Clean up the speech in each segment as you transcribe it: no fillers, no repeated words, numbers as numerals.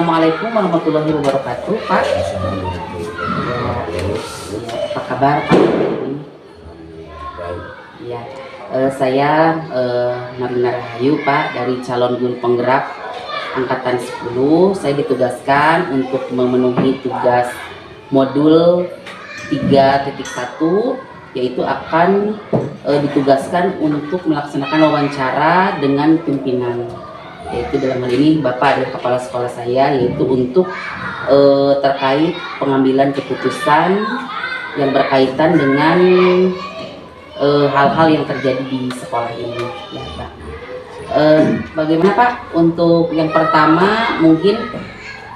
Assalamualaikum warahmatullahi wabarakatuh, Pak. Apa kabar, Pak? Ya, saya Marina Rahayu, Pak, dari calon guru penggerak angkatan 10. Saya ditugaskan untuk memenuhi tugas modul 3.1, yaitu akan ditugaskan untuk melaksanakan wawancara dengan pimpinan, yaitu dalam hal ini Bapak adalah kepala sekolah saya, yaitu untuk terkait pengambilan keputusan yang berkaitan dengan hal-hal yang terjadi di sekolah ini, ya Pak. Bagaimana Pak untuk yang pertama, mungkin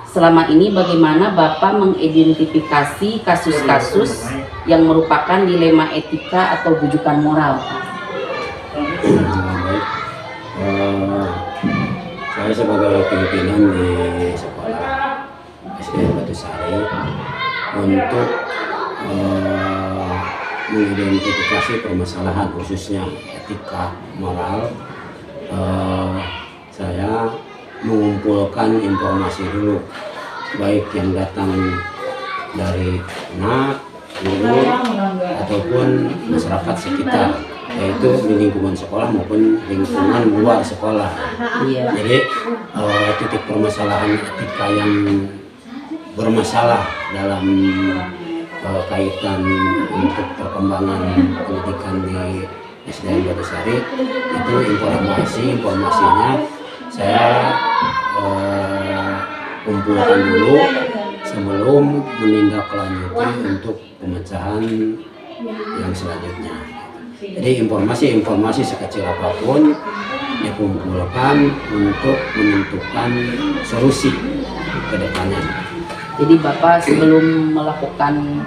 selama ini bagaimana Bapak mengidentifikasi kasus-kasus yang merupakan dilema etika atau bujukan moral? Saya sebagai pimpinan di sekolah SDN Batusari untuk mengidentifikasi permasalahan khususnya etika moral, saya mengumpulkan informasi dulu, baik yang datang dari anak, guru, ataupun masyarakat sekitar, yaitu di lingkungan sekolah maupun lingkungan luar sekolah. Jadi titik permasalahan etika yang bermasalah dalam kaitan untuk perkembangan pendidikan di SDN Batusari, itu informasinya saya kumpulkan dulu sebelum menindaklanjuti untuk pemecahan yang selanjutnya. Jadi informasi sekecil apapun dikumpulkan untuk menentukan solusi ke depannya. Jadi Bapak sebelum melakukan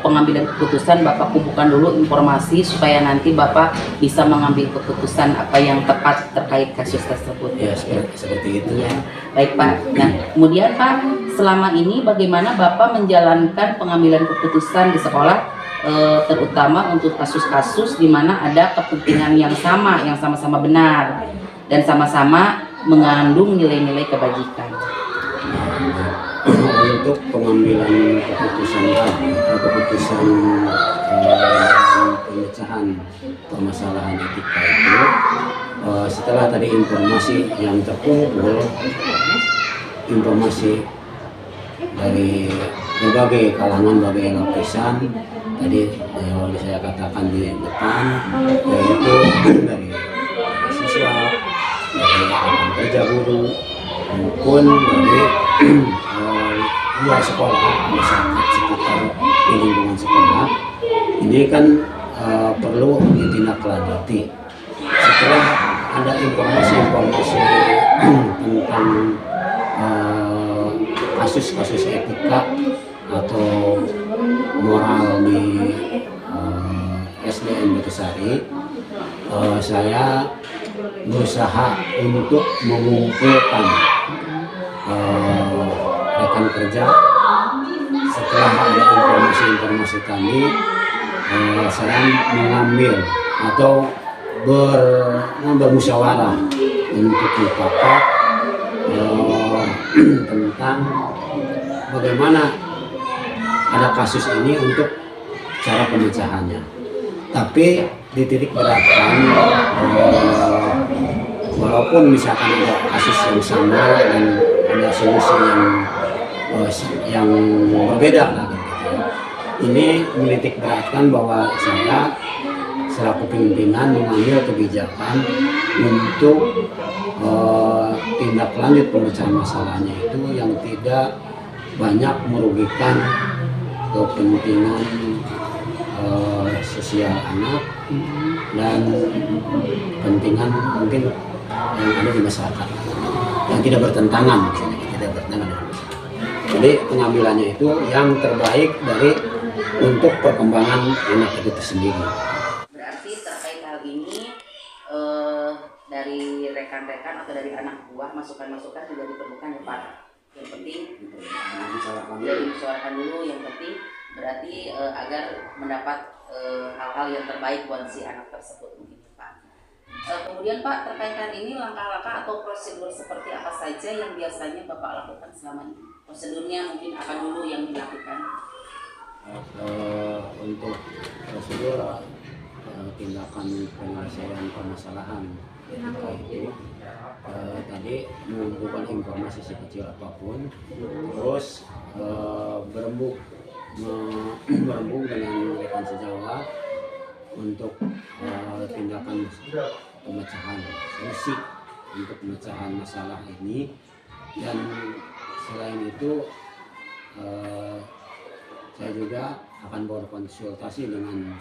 pengambilan keputusan, Bapak kumpulkan dulu informasi supaya nanti Bapak bisa mengambil keputusan apa yang tepat terkait kasus tersebut. Ya, seperti itu. Ya, baik Pak. Nah, kemudian Pak, selama ini bagaimana Bapak menjalankan pengambilan keputusan di sekolah, terutama untuk kasus-kasus di mana ada kepentingan yang sama-sama benar dan sama-sama mengandung nilai-nilai kebajikan? Untuk pengambilan keputusan pemecahan permasalahan etika itu, setelah tadi informasi yang terkumpul, informasi dari berbagai kalangan, berbagai lapisan, tadi saya katakan di depan, yaitu dari siswa, dari rekan kerja guru, maupun dari luar sekolah, masyarakat sekitar di lingkungan sekolah. Ini kan perlu ditindaklanjuti. Setelah ada informasi tentang kasus-kasus etika atau moral di SDN Batusari, saya berusaha untuk mengumpulkan rekan kerja. Setelah ada informasi tadi, saya mengambil atau bermusyawarah untuk mufakat tentang bagaimana ada kasus ini untuk cara pemecahannya. Tapi dititik beratkan, walaupun misalkan ada kasus yang sama dan ada solusi yang berbeda lah gitu. Ini menitik beratkan bahwa saya selaku pimpinan mengambil kebijakan untuk tindak lanjut pemecahan masalahnya itu yang tidak banyak merugikan kepentingan sosial anak dan kepentingan mungkin yang ada di masyarakat yang tidak bertentangan dengan masyarakat. Jadi pengambilannya itu yang terbaik untuk perkembangan anak itu sendiri. Berarti terkait hal ini dari rekan-rekan atau dari anak buah masukan-masukan juga diperlukan ya Pak. Yang penting dibicarakan dulu, yang penting berarti agar mendapat hal-hal yang terbaik buat si anak tersebut mungkin Pak. Kemudian Pak, terkait hal ini langkah-langkah atau prosedur seperti apa saja yang biasanya Bapak lakukan selama ini? Prosedurnya mungkin apa dulu yang dilakukan? Untuk prosedur tindakan penyelesaian permasalahan ketika itu tadi mengumpulkan informasi sekecil apapun, terus berembuk dengan rekan sejawat untuk tindakan pemecahan solusi untuk pemecahan masalah ini. Dan selain itu saya juga akan berkonsultasi dengan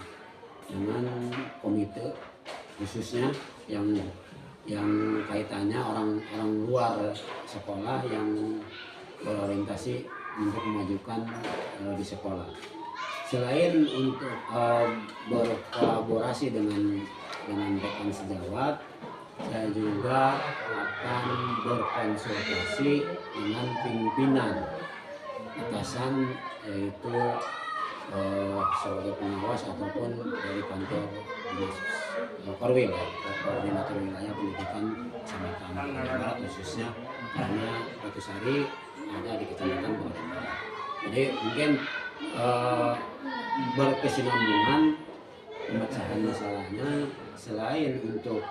komite khususnya yang kaitannya orang luar sekolah yang berorientasi untuk memajukan di sekolah. Selain untuk berkolaborasi dengan rekan sejawat, saya juga akan berkonsultasi dengan pimpinan atasan, yaitu sebagai pengawas ataupun dari kantor dinas Korwil, koordinator wilayah pendidikan Kecamatan Bogor Barat, khususnya karena Batusari ada di Kecamatan Bogor Barat. Jadi mungkin berkesinambungan pemecahan masalahnya, selain untuk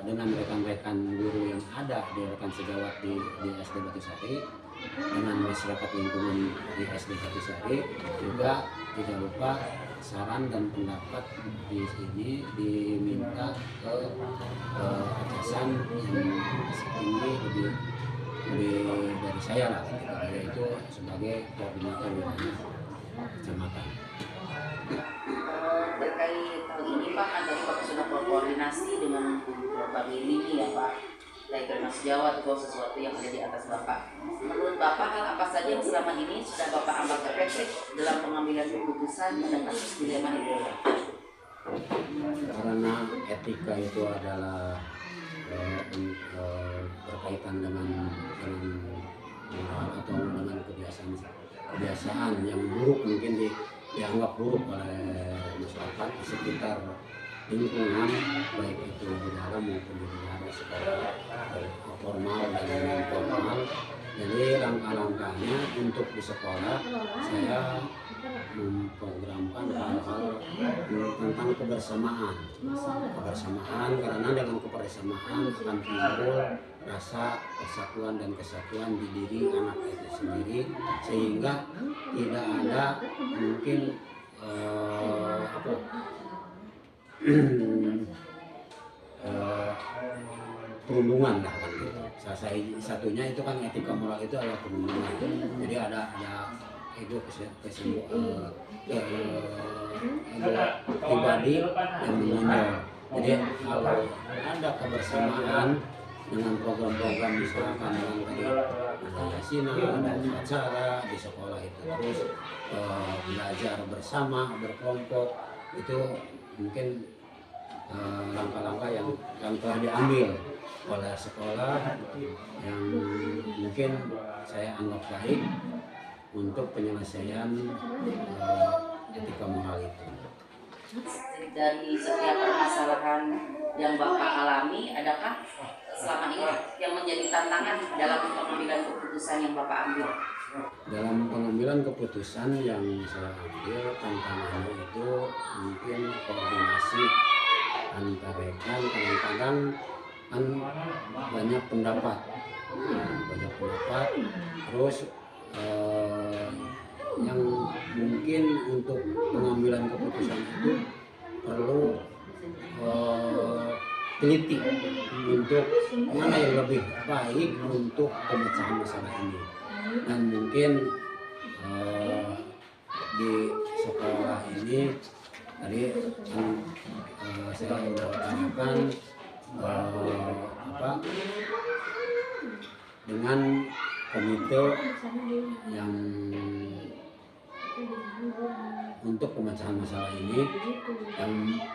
dengan rekan-rekan guru yang ada di rekan sejawat di SD Batusari, dengan masyarakat lingkungan di SD Batusari, juga tidak lupa saran dan pendapat di sini diminta ke atasan yang setinggi lebih dari saya lah, yaitu sebagai koordinator wilayah kecamatan. Terkait hal ini Pak, kan tadi Bapak sudah berkoordinasi dengan berbagai lini ya Pak, baik Mas Jawa atau sesuatu yang ada di atas Bapak. Menurut Bapak, hal apa saja yang selama ini sudah Bapak anggap efektif dalam pengambilan keputusan pada kasus dilema itu? Karena etika itu adalah berkaitan dengan moral atau dengan kebiasaan yang buruk, mungkin dianggap buruk oleh masyarakat di sekitar lingkungan, baik itu di dalam maupun di luar sekolah, formal dan non formal. Jadi langkah-langkahnya untuk di sekolah, saya memprogramkan hal-hal tentang kebersamaan, karena dengan kebersamaan akan timbul rasa persatuan dan kesatuan di diri anak itu sendiri, sehingga tidak ada mungkin perundungan lah kan gitu. Satunya itu kan etika moral itu adalah perundungan. Jadi ada ego pribadi yang menonjol. Jadi kalau ada kebersamaan dengan program-program misalkan dengan tadi ada yasinan, ada acara di sekolah itu, terus belajar bersama berkelompok, itu mungkin langkah-langkah yang telah diambil oleh sekolah yang mungkin saya anggap baik untuk penyelesaian etika moral itu. Dari setiap permasalahan yang Bapak alami, adakah selama ini yang menjadi tantangan dalam pengambilan keputusan yang Bapak ambil? Dalam pengambilan keputusan yang saya ambil, tantangannya itu mungkin koordinasi antar rekan. Kadang-kadang kan banyak pendapat, terus yang mungkin untuk pengambilan keputusan itu perlu teliti untuk mana yang lebih baik untuk pemecahan masalah ini. Dan mungkin di sekolah ini tadi saya mengatakan dengan komite yang untuk pemecahan masalah ini, yang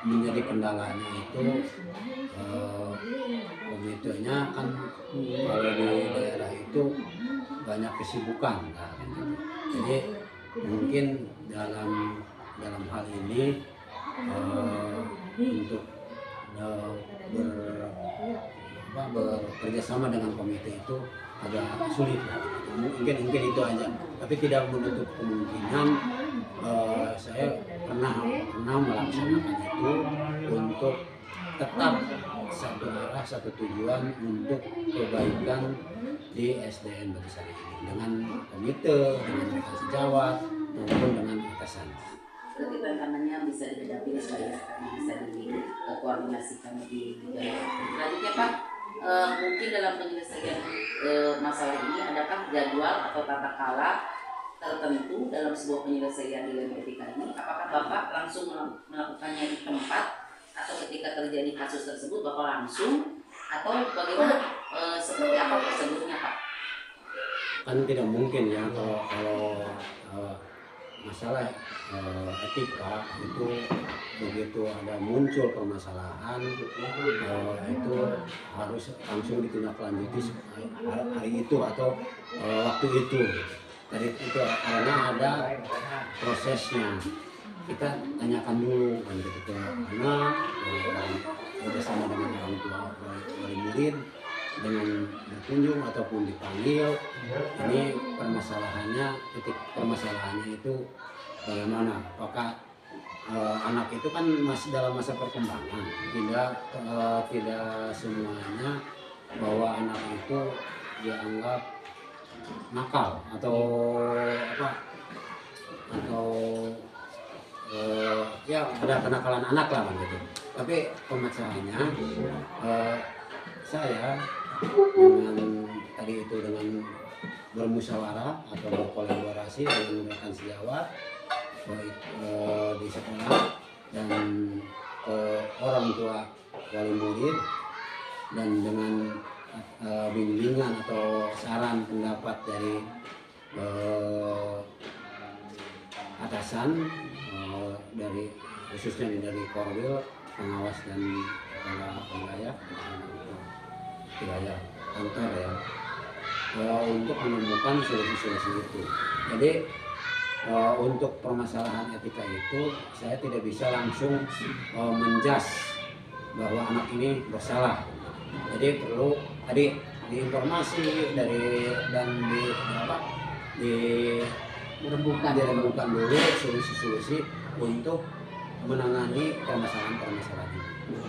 menjadi kendalanya itu komitenya kan kalau di daerah itu banyak kesibukan kan, gitu. Jadi mungkin dalam hal ini untuk bekerja sama dengan komite itu agak sulit. Mungkin itu aja, tapi tidak menutup kemungkinan saya pernah melaksanakan itu untuk tetap satu arah, satu tujuan untuk kebaikan di SDN Batu Sari ini dengan komite, dengan rekan sejawat maupun dengan atasan. Berarti tantangannya bisa dihadapi supaya bisa dikoordinasikan lebih baik. Selanjutnya Pak, mungkin dalam penyelesaian masalah ini adakah jadwal atau tata cara tertentu dalam sebuah penyelesaian dilema etika ini? Apakah Bapak langsung melakukannya di tempat atau ketika terjadi kasus tersebut Bapak langsung, atau bagaimana, seperti apa prosedurnya Pak? Kan tidak mungkin ya kalau masalah etika itu begitu ada muncul permasalahan itu harus langsung ditindaklanjuti hari itu atau waktu itu. Tadi itu karena ada prosesnya, kita tanyakan dulu kan gitu ke anak, bersama dengan orang tua wali murid, dengan berkunjung ataupun dipanggil. Ini titik permasalahannya itu bagaimana? Apakah anak itu kan masih dalam masa perkembangan, tidak semuanya bahwa anak itu dianggap nakal atau ya ada kenakalan anak lah gitu. Tapi permasalahannya saya dengan bermusyawarah atau berkolaborasi dengan rekan sejawat baik di sekolah dan orang tua wali murid, dan dengan bimbingan atau saran pendapat dari atasan, dari khususnya dari Korwil, pengawas dan kepala wilayah kantor ya, untuk menemukan solusi-solusi itu. Jadi untuk permasalahan etika itu saya tidak bisa langsung menjas bahwa anak ini bersalah. Jadi perlu diinformasi dirembukan dulu solusi-solusi untuk menangani permasalahan-permasalahan ini.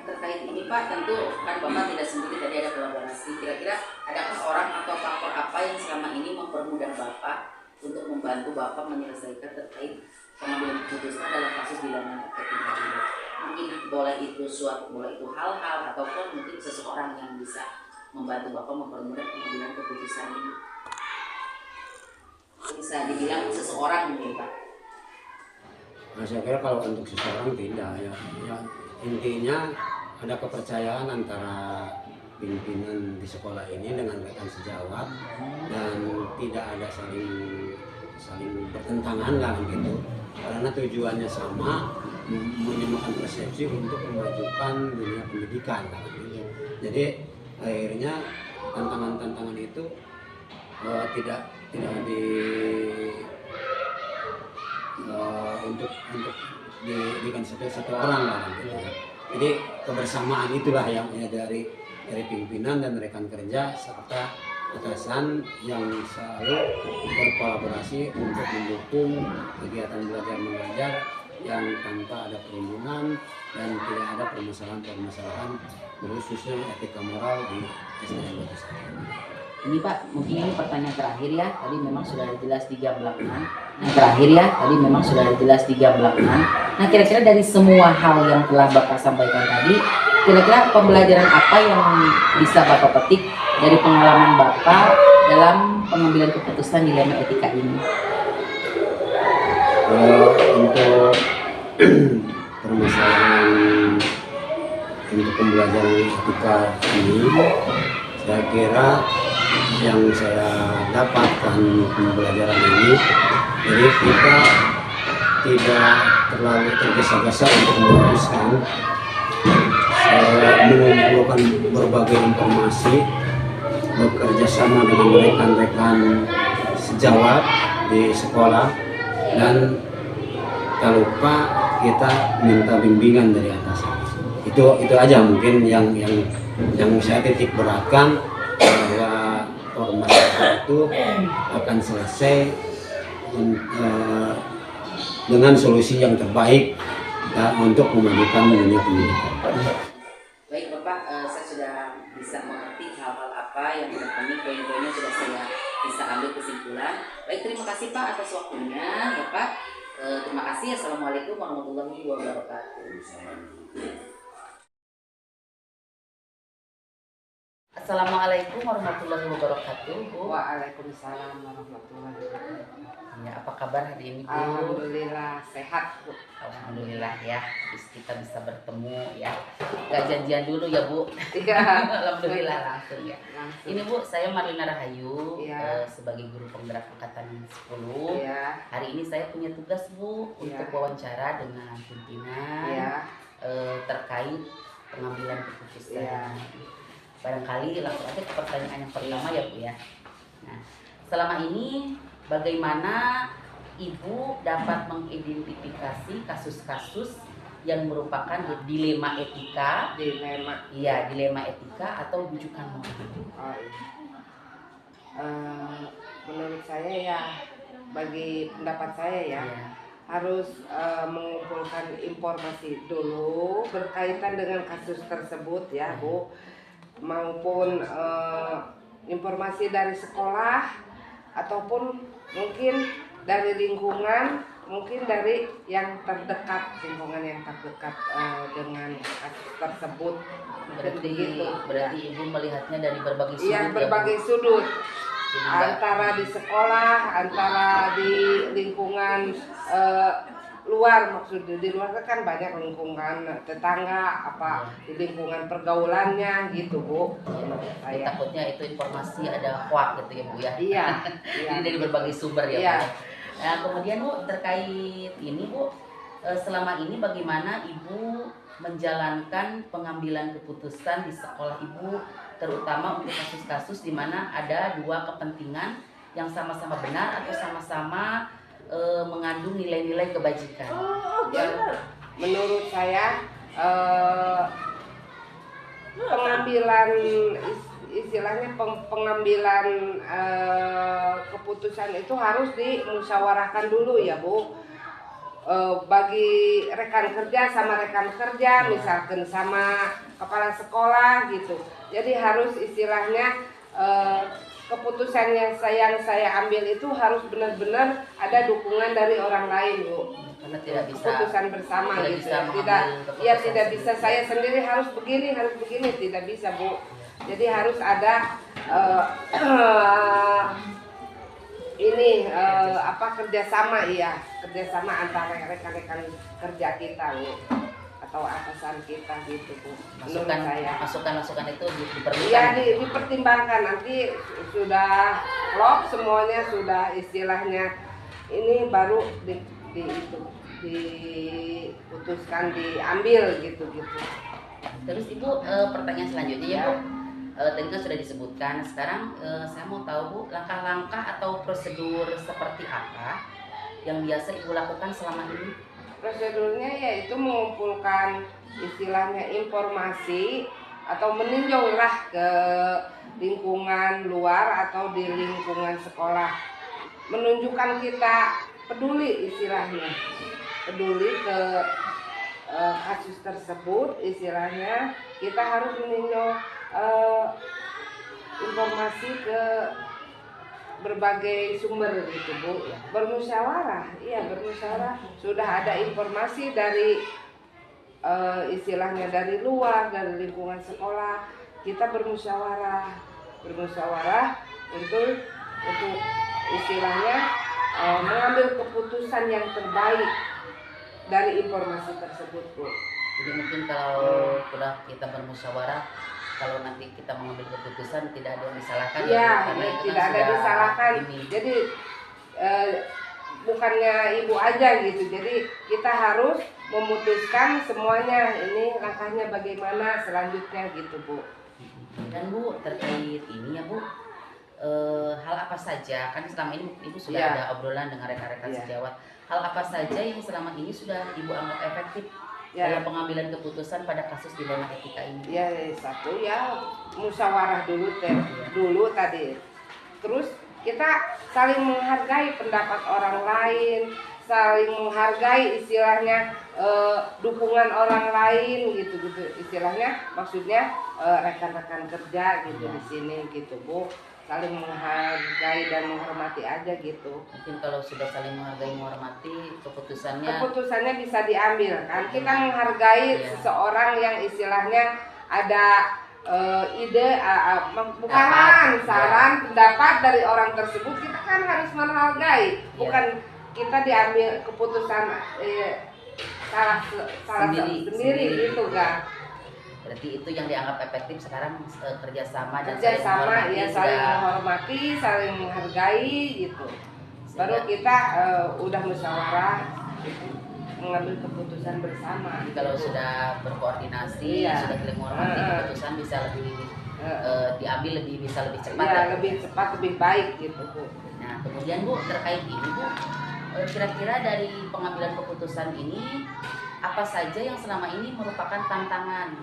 Terkait ini Pak, tentu kan Bapak tidak sendiri, tadi ada kolaborasi. Kira-kira adakah orang atau faktor apa yang selama ini mempermudah Bapak untuk membantu Bapak menyelesaikan terkait pengambilan keputusan dalam kasus dilema etika ini? Mungkin boleh itu hal-hal ataupun mungkin seseorang yang bisa membantu Bapak mempermudah pengambilan keputusan ini. Bisa dibilang seseorang mungkin Pak. Nah, saya kira kalau untuk seseorang tidak ya intinya ada kepercayaan antara pimpinan di sekolah ini dengan rekan sejawat, dan tidak ada saling bertentangan lah gitu, karena tujuannya sama, menyamakan persepsi untuk memajukan dunia pendidikan lah gitu. Jadi akhirnya tantangan-tantangan itu tidak untuk dikan satu orang lah gitu ya. Jadi kebersamaan itulah yang dari pimpinan dan rekan kerja serta atasan yang selalu berkolaborasi untuk mendukung kegiatan belajar mengajar yang tanpa ada perundungan dan tidak ada permasalahan khususnya etika moral di SDN Batu Sari. Ini Pak, mungkin ini pertanyaan terakhir ya. Tadi memang sudah jelas 3 belakangan. Nah, kira-kira dari semua hal yang telah Bapak sampaikan tadi, kira-kira pembelajaran apa yang bisa Bapak petik dari pengalaman Bapak dalam pengambilan keputusan dilema etika ini? Untuk permasalahan untuk pembelajaran etika ini, saya kira yang saya dapatkan pembelajaran ini, jadi kita tidak terlalu tergesa-gesa untuk memutuskan, mengumpulkan berbagai informasi, bekerja sama dengan rekan-rekan sejawat di sekolah, dan tak lupa kita minta bimbingan dari atasan. itu aja mungkin yang saya titik beratkan, bahwa ormas itu akan selesai dengan solusi yang terbaik untuk memajukan dunia pendidikan. Baik Bapak, saya sudah bisa mengerti hal-hal apa yang terkini, poin-poinnya sudah saya bisa ambil kesimpulan. Baik, terima kasih Pak atas waktunya ya Pak. Terima kasih. Assalamualaikum warahmatullahi wabarakatuh. Assalamualaikum warahmatullahi wabarakatuh. Bu. Waalaikumsalam warahmatullahi wabarakatuh. Ya, apa kabar hari ini Bu? Alhamdulillah sehat Bu. Alhamdulillah ya, kita bisa bertemu ya. Gak janjian dulu ya Bu. Iya. Alhamdulillah langsung ya. Langsung. Ini Bu, saya Marlina Rahayu, Iya. sebagai guru penggerak angkatan 10. Iya. Hari ini saya punya tugas Bu Iya. untuk wawancara dengan pimpinan Iya. terkait pengambilan keputusan. Iya. Barangkali langsung aja ke pertanyaan yang pertama ya Bu ya. Nah, selama ini bagaimana Ibu dapat mengidentifikasi kasus-kasus yang merupakan dilema etika? Dilema. Iya, dilema etika atau rujukan moral. Oh, iya. Menurut saya ya, bagi pendapat saya ya, Iya. harus mengumpulkan informasi dulu berkaitan dengan kasus tersebut ya Bu, maupun informasi dari sekolah ataupun mungkin dari lingkungan, mungkin dari yang terdekat, lingkungan yang terdekat dengan kasus tersebut. Berarti Ibu melihatnya dari berbagai sudut. Iya, ya, Bu? berbagai sudut, Jadi nggak- antara di sekolah, antara di lingkungan luar, maksudnya di luar kan banyak lingkungan tetangga, apa di lingkungan pergaulannya gitu Bu. Jadi Saya takutnya itu informasi ada hoax gitu ya Bu ya. iya, Jadi dari berbagai sumber ya Iya. Bu. Nah, kemudian Bu, terkait ini Bu, selama ini bagaimana Ibu menjalankan pengambilan keputusan di sekolah Ibu, terutama untuk kasus-kasus di mana ada dua kepentingan yang sama-sama benar atau sama-sama mengandung nilai-nilai kebajikan. ya, menurut saya pengambilan istilahnya pengambilan keputusan itu harus dimusyawarahkan dulu ya Bu. Bagi rekan kerja sama rekan kerja, misalkan sama kepala sekolah gitu. Jadi harus istilahnya keputusan yang saya ambil itu harus benar-benar ada dukungan dari orang lain Bu. Karena tidak bisa Keputusan bersama tidak gitu. bisa mengambil Tidak, keputusan ya tidak bisa sendiri. saya sendiri harus begini, tidak bisa Bu. Jadi harus ada ini kerjasama antara rekan-rekan kerja kita Bu, atau atasan kita gitu Bu. Menurut saya. Masukan itu diperlukan. Iya, dipertimbangkan, nanti sudah klop semuanya, sudah istilahnya ini baru diputuskan, diambil gitu. Terus Ibu, pertanyaan selanjutnya ya Bu. Tadi kan sudah disebutkan. Sekarang saya mau tahu Bu, langkah-langkah atau prosedur seperti apa yang biasa Ibu lakukan selama ini? Prosedurnya yaitu mengumpulkan istilahnya informasi atau meninjau lah ke lingkungan luar atau di lingkungan sekolah, menunjukkan kita peduli istilahnya, peduli ke kasus tersebut. Istilahnya kita harus meninjau informasi ke berbagai sumber gitu Bu. Bermusyawarah, sudah ada informasi dari istilahnya dari luar, dari lingkungan sekolah, kita bermusyawarah untuk istilahnya mengambil keputusan yang terbaik dari informasi tersebut Bu. Jadi mungkin kalau sudah kita bermusyawarah, kalau nanti kita mengambil keputusan tidak ada yang disalahkan Iya, Bu, karena itu tidak kan ada sudah disalahkan. ini. Jadi bukannya Ibu aja gitu. Jadi kita harus memutuskan semuanya, ini langkahnya bagaimana selanjutnya gitu Bu. Dan Bu, terkait ini ya Bu, hal apa saja, kan selama ini Ibu sudah Iya. ada obrolan dengan rekan-rekan Iya. sejawat, hal apa saja yang selama ini sudah Ibu anggap efektif Ya. dalam pengambilan keputusan pada kasus dilema etika ini? Ya satu ya musyawarah dulu tadi. Terus kita saling menghargai pendapat orang lain, saling menghargai istilahnya dukungan orang lain gitu istilahnya, maksudnya rekan-rekan kerja gitu di sini gitu Bu, saling menghargai dan menghormati aja gitu. Mungkin kalau sudah saling menghargai menghormati, keputusannya bisa diambil kan, kita menghargai seseorang yang istilahnya ada ide bukan saran pendapat dari orang tersebut, kita kan harus menghargai, bukan kita diambil keputusan salah sendiri gitu kan. Berarti itu yang dianggap efektif sekarang, kerjasama dan saling menghormati, saling menghargai gitu. Baru kita udah musyawarah gitu, mengambil keputusan bersama. Jadi kalau sudah berkoordinasi, sudah saling menghormati, keputusan bisa lebih diambil bisa lebih cepat. Ya, lebih cepat, lebih baik gitu Bu. Nah kemudian Bu, terkait ini Bu, kira-kira dari pengambilan keputusan ini apa saja yang selama ini merupakan tantangan?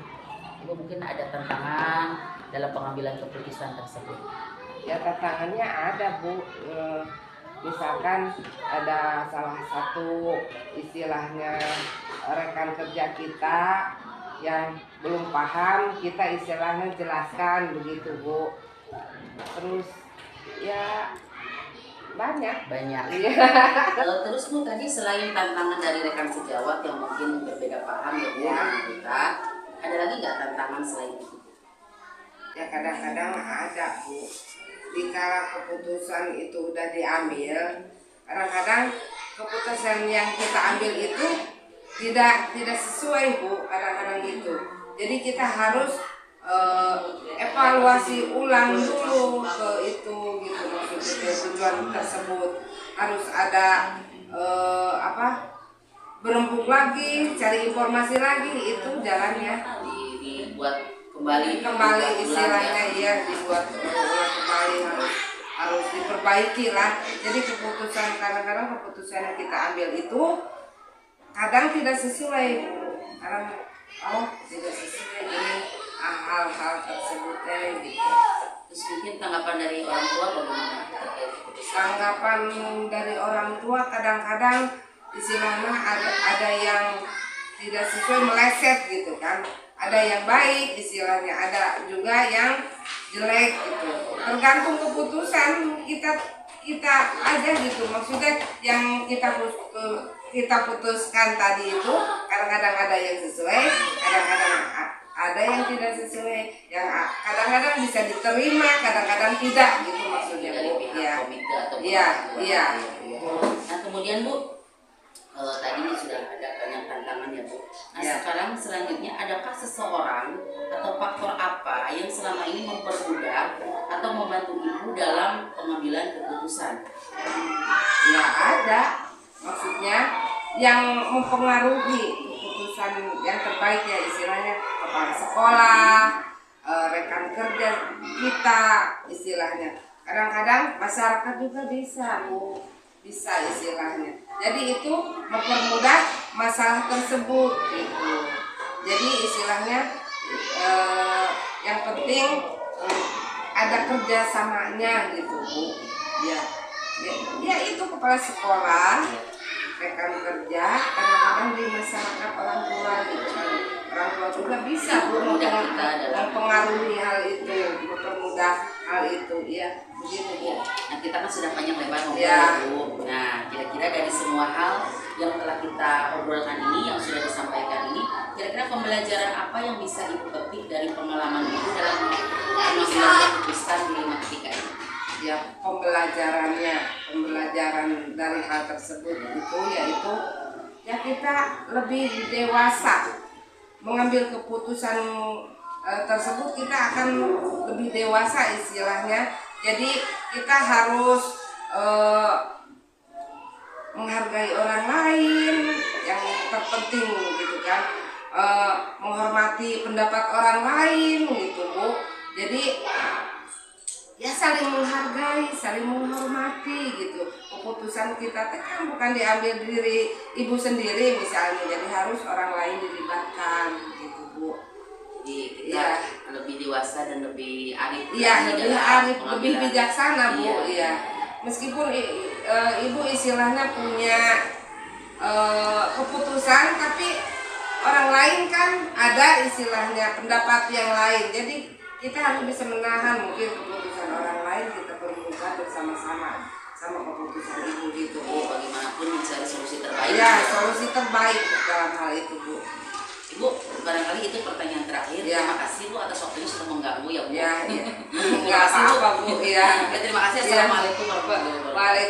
Ibu mungkin ada tantangan dalam pengambilan keputusan tersebut? Ya tantangannya ada Bu, misalkan ada salah satu istilahnya rekan kerja kita yang belum paham, kita istilahnya jelaskan begitu Bu. Terus ya banyak. Iya. Terus Bu, tadi selain tantangan dari rekan sejawat yang mungkin berbeda paham ya Bu dengan kita, ada lagi nggak tantangan selain itu? Ya kadang-kadang ada Bu, dikala keputusan itu udah diambil, kadang-kadang keputusan yang kita ambil itu tidak sesuai Bu, kadang-kadang gitu. Jadi kita harus evaluasi ulang dulu ke itu gitu, maksudnya tujuan tersebut harus ada berembuk lagi, cari informasi lagi, itu jalannya dibuat kembali istilahnya dibuat ulang kembali, harus diperbaiki lah. Jadi kadang-kadang keputusan yang kita ambil itu kadang tidak sesuai, kadang tidak sesuai ini hal-hal tersebut gitu. Terus mungkin tanggapan dari orang tua bagaimana? Tanggapan dari orang tua kadang-kadang istilahnya ada yang tidak sesuai, meleset gitu kan, ada yang baik istilahnya, ada juga yang jelek gitu, tergantung keputusan kita aja gitu. Maksudnya yang kita putuskan tadi itu kadang-kadang ada yang sesuai, kadang-kadang ada yang tidak sesuai, yang kadang-kadang bisa diterima, kadang-kadang tidak gitu maksudnya Bu. Iya. Nah kemudian Bu, tadi sudah ada banyak tantangan ya Bu. Nah sekarang selanjutnya, adakah seseorang atau faktor apa yang selama ini mempermudah atau membantu Ibu dalam pengambilan keputusan? Ya ada, maksudnya yang mempengaruhi keputusan yang terbaik ya istilahnya kepala sekolah, rekan kerja kita istilahnya. Kadang-kadang masyarakat juga bisa Bu, bisa istilahnya. Jadi itu mempermudah masalah tersebut gitu. Jadi istilahnya yang penting ada kerjasamanya gitu Bu. Ya itu kepala sekolah, rekan kerja, kadang-kadang di masyarakat orang tua gitu kan. Orang tua juga bisa Bu mempengaruhi hal itu, mempermudah hal itu ya. Begitu Bu. Nah kita kan sudah panjang lebar ngobrol Bu. Nah kira-kira dari semua hal yang telah kita obrolkan ini, yang sudah disampaikan ini, kira-kira pembelajaran apa yang bisa Ibu petik dari pengalaman Ibu dalam pengambilan keputusan dilema etika ini? Ya pembelajaran dari hal tersebut itu yaitu ya kita lebih dewasa mengambil keputusan tersebut, kita akan lebih dewasa istilahnya. Jadi kita harus menghargai orang lain yang terpenting gitu kan, menghormati pendapat orang lain gitu Bu. Jadi ya saling menghargai, saling menghormati gitu. Keputusan kita kan bukan diambil diri ibu sendiri misalnya, jadi harus orang lain dilibatkan gitu Bu. Jadi kita lebih dewasa dan lebih arif. Iya, lebih arif, lebih pengambilan. bijaksana Bu. Iya. Iya. Meskipun ibu istilahnya punya keputusan, tapi orang lain kan ada istilahnya pendapat yang lain. Jadi kita harus bisa menahan mungkin keputusan orang lain, kita berbuka bersama-sama sama keputusan ibu gitu Bu. Bagaimanapun mencari solusi terbaik. Ya, solusi terbaik dalam hal itu Bu. Ibu, barangkali itu pertanyaan terakhir. Ya. Terima kasih Bu atas waktunya sudah mengganggu ya Bu. Ya, ya. Terima Enggak kasih Bu. apa-apa Bu. Ya. Terima kasih. Ya. Assalamualaikum warahmatullahi wabarakatuh. Waalaikumsalam.